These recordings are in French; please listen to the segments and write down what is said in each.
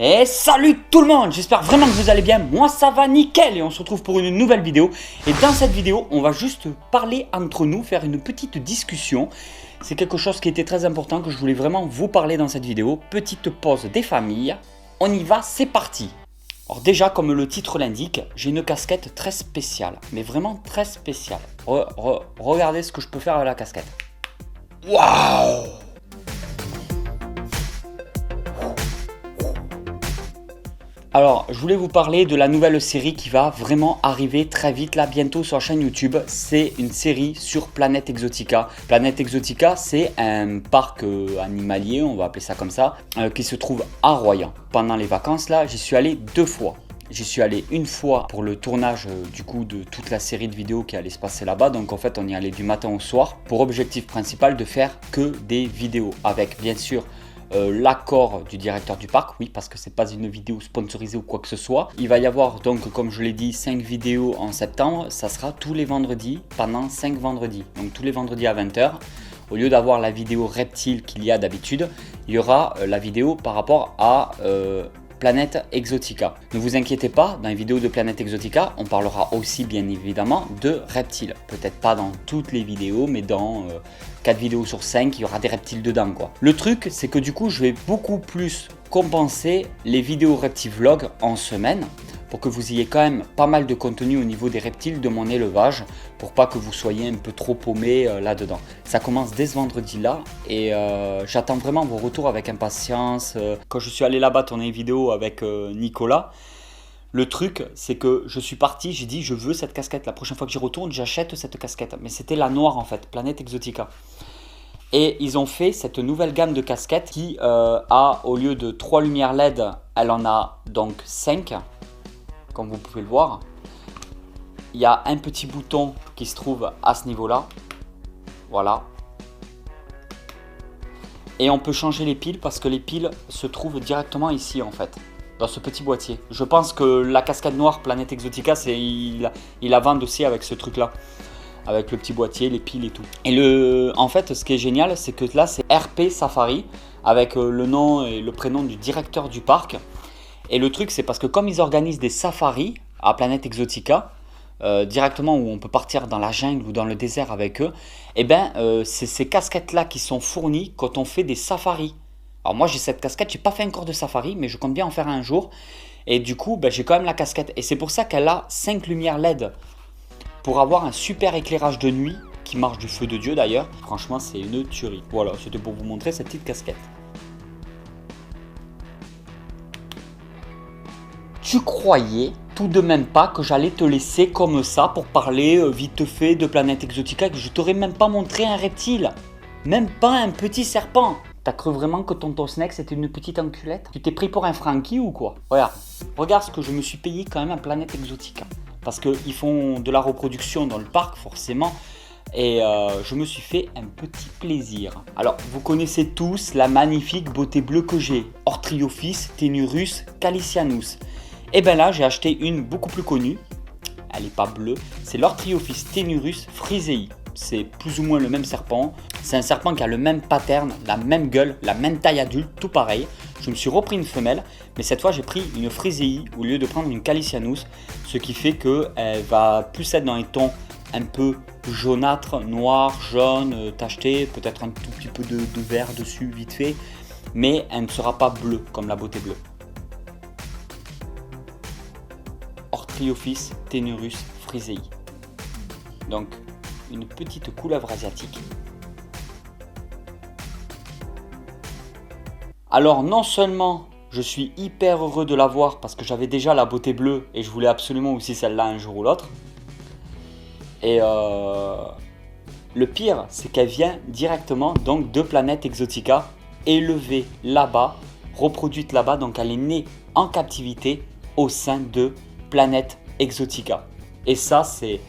Et salut tout le monde, j'espère vraiment que vous allez bien, moi ça va nickel et on se retrouve pour une nouvelle vidéo. Et dans cette vidéo, on va juste parler entre nous, faire une petite discussion. C'est quelque chose qui était très important que je voulais vraiment vous parler dans cette vidéo. Petite pause des familles, on y va, c'est parti. Alors déjà, comme le titre l'indique, j'ai une casquette très spéciale, mais vraiment très spéciale. Regardez ce que je peux faire avec la casquette. Waouh! Alors, je voulais vous parler de la nouvelle série qui va vraiment arriver très vite, là, bientôt sur la chaîne YouTube. C'est une série sur Planète Exotica. Planète Exotica, c'est un parc animalier, on va appeler ça comme ça, qui se trouve à Royan. Pendant les vacances, là, j'y suis allé 2 fois. J'y suis allé une fois pour le tournage du coup de toute la série de vidéos qui allait se passer là-bas. Donc en fait, on y allait du matin au soir pour objectif principal de faire que des vidéos avec bien sûr l'accord du directeur du parc, oui, parce que c'est pas une vidéo sponsorisée ou quoi que ce soit. Il va y avoir donc, comme je l'ai dit, 5 vidéos en septembre. Ça sera tous les vendredis pendant 5 vendredis. Donc tous les vendredis à 20 h. Au lieu d'avoir la vidéo reptile qu'il y a d'habitude, il y aura la vidéo par rapport à Planète Exotica. Ne vous inquiétez pas, dans les vidéos de Planète Exotica, on parlera aussi bien évidemment de reptiles. Peut-être pas dans toutes les vidéos, mais dans 4 vidéos sur 5, il y aura des reptiles dedans, quoi. Le truc, c'est que du coup, je vais beaucoup plus compenser les vidéos reptiles vlog en semaine pour que vous ayez quand même pas mal de contenu au niveau des reptiles de mon élevage pour pas que vous soyez un peu trop paumé là-dedans. Ça commence dès ce vendredi-là et j'attends vraiment vos retours avec impatience. Quand je suis allé là-bas tourner une vidéo avec Nicolas, le truc c'est que je suis parti, j'ai dit je veux cette casquette, la prochaine fois que j'y retourne j'achète cette casquette. Mais c'était la noire en fait, Planète Exotica. Et ils ont fait cette nouvelle gamme de casquettes qui a, au lieu de 3 lumières LED, elle en a donc 5. Comme vous pouvez le voir, il y a un petit bouton qui se trouve à ce niveau-là. Voilà. Et on peut changer les piles parce que les piles se trouvent directement ici en fait, dans ce petit boîtier. Je pense que la casquette noire Planète Exotica, il la vend aussi avec ce truc-là. Avec le petit boîtier, les piles et tout. Et en fait, ce qui est génial, c'est que là, c'est RP Safari avec le nom et le prénom du directeur du parc. Et le truc, c'est parce que comme ils organisent des safaris à Planète Exotica, directement où on peut partir dans la jungle ou dans le désert avec eux, et ben c'est ces casquettes-là qui sont fournies quand on fait des safaris. Alors moi, j'ai cette casquette, j'ai pas fait encore de safari, mais je compte bien en faire un jour. Et du coup, ben, j'ai quand même la casquette. Et c'est pour ça qu'elle a 5 lumières LED pour avoir un super éclairage de nuit qui marche du feu de Dieu d'ailleurs. Franchement, c'est une tuerie. Voilà, c'était pour vous montrer cette petite casquette. Tu croyais tout de même pas que j'allais te laisser comme ça pour parler vite fait de Planète Exotica et que je t'aurais même pas montré un reptile, même pas un petit serpent. T'as cru vraiment que tonton Snake c'était une petite enculette? Tu t'es pris pour un Frankie ou quoi? Regarde ce que je me suis payé quand même à Planète Exotica. Parce qu'ils font de la reproduction dans le parc forcément. Et je me suis fait un petit plaisir. Alors, vous connaissez tous la magnifique beauté bleue que j'ai. Ortriophis tenurus calicianus. Et bien là, j'ai acheté une beaucoup plus connue. Elle n'est pas bleue. C'est l'Ortriophis tenurus frisei. C'est plus ou moins le même serpent. C'est un serpent qui a le même pattern, la même gueule, la même taille adulte, tout pareil. Je me suis repris une femelle, mais cette fois j'ai pris une frisei au lieu de prendre une calicianus. Ce qui fait qu'elle va plus être dans les tons un peu jaunâtre, noir, jaune, tacheté, peut-être un tout petit peu de vert dessus vite fait. Mais elle ne sera pas bleue comme la beauté bleue. Ortriophis tenurus frisei. Donc une petite couleuvre asiatique. Alors non seulement je suis hyper heureux de la voir parce que j'avais déjà la beauté bleue et je voulais absolument aussi celle-là un jour ou l'autre. Et le pire, c'est qu'elle vient directement donc de Planète Exotica, élevée là-bas, reproduite là-bas, donc elle est née en captivité au sein de Planète Exotica. Et ça, c'est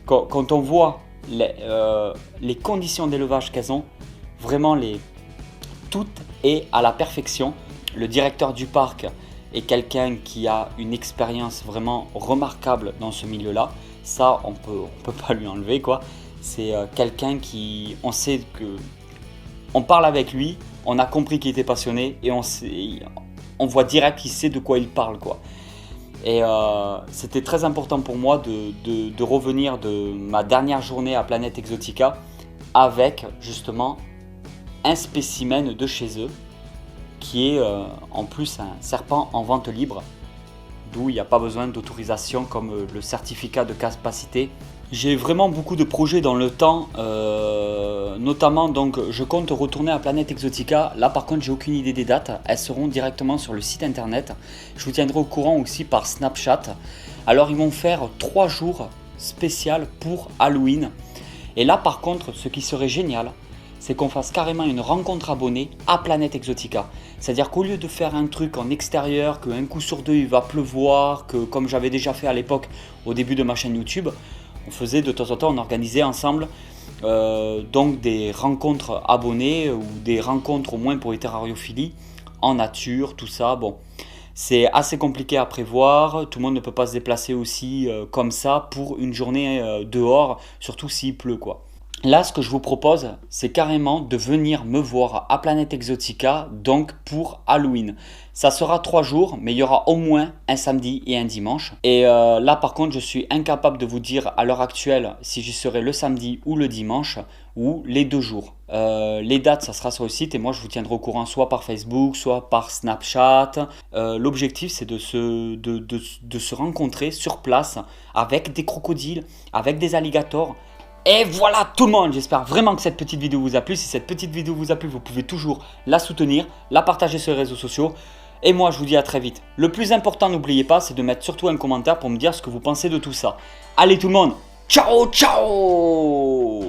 quand on voit les conditions d'élevage qu'elles ont, vraiment tout est à la perfection. Le directeur du parc est quelqu'un qui a une expérience vraiment remarquable dans ce milieu-là. Ça, on peut pas lui enlever, quoi. C'est quelqu'un qui, on sait que, on parle avec lui, on a compris qu'il était passionné et on voit direct qu'il sait de quoi il parle, quoi. Et c'était très important pour moi de revenir de ma dernière journée à Planète Exotica avec justement un spécimen de chez eux qui est en plus un serpent en vente libre, d'où il n'y a pas besoin d'autorisation comme le certificat de capacité. J'ai vraiment beaucoup de projets dans le temps, notamment donc je compte retourner à Planète Exotica. Là par contre j'ai aucune idée des dates, elles seront directement sur le site internet. Je vous tiendrai au courant aussi par Snapchat. Alors ils vont faire 3 jours spécial pour Halloween. Et là par contre ce qui serait génial, c'est qu'on fasse carrément une rencontre abonnée à Planète Exotica. C'est-à-dire qu'au lieu de faire un truc en extérieur, qu'un coup sur deux il va pleuvoir, que comme j'avais déjà fait à l'époque au début de ma chaîne YouTube, on faisait de temps en temps, on organisait ensemble donc des rencontres abonnées ou des rencontres au moins pour les terrariophilie en nature, tout ça. Bon, c'est assez compliqué à prévoir, tout le monde ne peut pas se déplacer aussi comme ça pour une journée dehors, surtout s'il pleut, quoi. Là, ce que je vous propose, c'est carrément de venir me voir à Planète Exotica, donc pour Halloween. Ça sera 3 jours, mais il y aura au moins un samedi et un dimanche. Et là, par contre, je suis incapable de vous dire à l'heure actuelle si j'y serai le samedi ou le dimanche, ou les 2 jours. Les dates, ça sera sur le site et moi, je vous tiendrai au courant soit par Facebook, soit par Snapchat. L'objectif, c'est de se rencontrer sur place avec des crocodiles, avec des alligators. Et voilà tout le monde, j'espère vraiment que cette petite vidéo vous a plu. Si cette petite vidéo vous a plu, vous pouvez toujours la soutenir, la partager sur les réseaux sociaux. Et moi, je vous dis à très vite. Le plus important, n'oubliez pas, c'est de mettre surtout un commentaire pour me dire ce que vous pensez de tout ça. Allez tout le monde, ciao ciao!